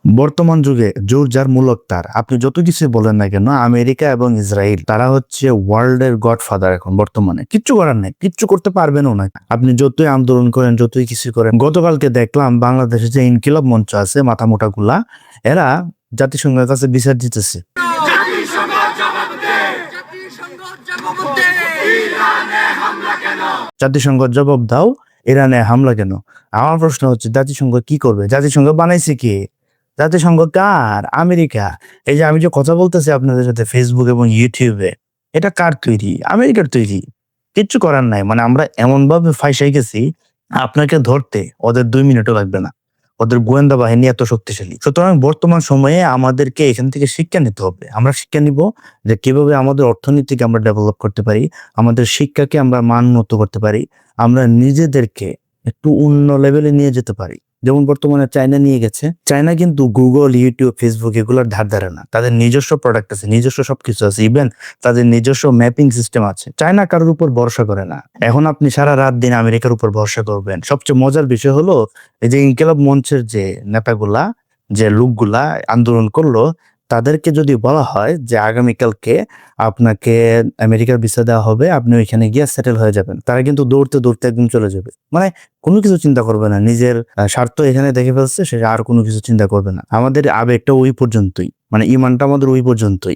বর্তমান যুগে জোর যার মূলক তার, আপনি যত কিছু বলেন না কেন, আমেরিকা এবং ইসরায়েল তারা হচ্ছে ওয়ার্ল্ডের গডফাদার এখন বর্তমানে। কিচ্ছু করার নেই, কিচ্ছু করতে পারবেনও না। আপনি যতই আন্দোলন করেন, যতই কিছু করেন। গতকালকে দেখলাম বাংলাদেশে যে ইনকিলাব মঞ্চ আছে মাথা মোটা গুলা, এরা জাতিসংঘের কাছে বিচার দিতেছে। জাতিসংঘ জবাব দাও, ইরানে হামলা কেন? আমার প্রশ্ন হচ্ছে জাতিসংঘ কি করবে? জাতিসংঘ বানাইছে কি? জাতিসংঘ কার? আমেরিকা। এই যে আমি যে কথা বলতেছি আপনাদের সাথে ফেসবুক এবং ইউটিউবে, এটা কার তৈরি? আমেরিকার তৈরি। কিচ্ছু করার নাই। মানে আমরা এমন ভাবে ফাঁসাই গেছি, আপনাকে ধরতে ওদের 2 মিনিটও লাগবে না। ওদের গোয়েন্দা বাহিনী এত শক্তিশালী। সুতরাং বর্তমান সময়ে আমাদেরকে এখান থেকে শিক্ষা নিতে হবে। আমরা শিক্ষা নিব যে কিভাবে আমাদের অর্থনীতিকে আমরা ডেভেলপ করতে পারি, আমাদের শিক্ষাকে আমরা মানোন্নত করতে পারি, আমরা নিজেদেরকে একটু অন্য লেভেলে নিয়ে যেতে পারি। যেমন বর্তমানে চায়না নিয়ে গেছে। চায়না কিন্তু গুগল, ইউটিউব, ফেসবুক এগুলোর ধার ধারে না। তাদের নিজস্ব প্রোডাক্ট আছে, নিজস্ব সবকিছু আছে। ইভেন তাদের নিজস্ব ম্যাপিং সিস্টেম আছে। চায়না কারোর উপর ভরসা করে না। এখন আপনি সারা রাত দিন আমেরিকার উপর ভরসা করবেন। সবচেয়ে মজার বিষয় হলো এই যে ইনকিলাব মঞ্চের যে নেতাগুলা, যে লোকগুলা আন্দোলন করলো, তাদেরকে যদি বলা হয় যে আগামীকালকে আপনাকে আমেরিকার ভিসা দেওয়া হবে, আপনি ওইখানে গিয়ে সেটেল হয়ে যাবেন, তারা কিন্তু দৌড়তে দৌড়তে একদম চলে যাবে। মানে কোনো কিছু চিন্তা করবে না, নিজের স্বার্থ এখানে দেখে ফেলছে, সে আর কোনো কিছু চিন্তা করবে না। আমাদের আবেগটা ওই পর্যন্তই, মানে ইমানটা আমাদের ওই পর্যন্তই।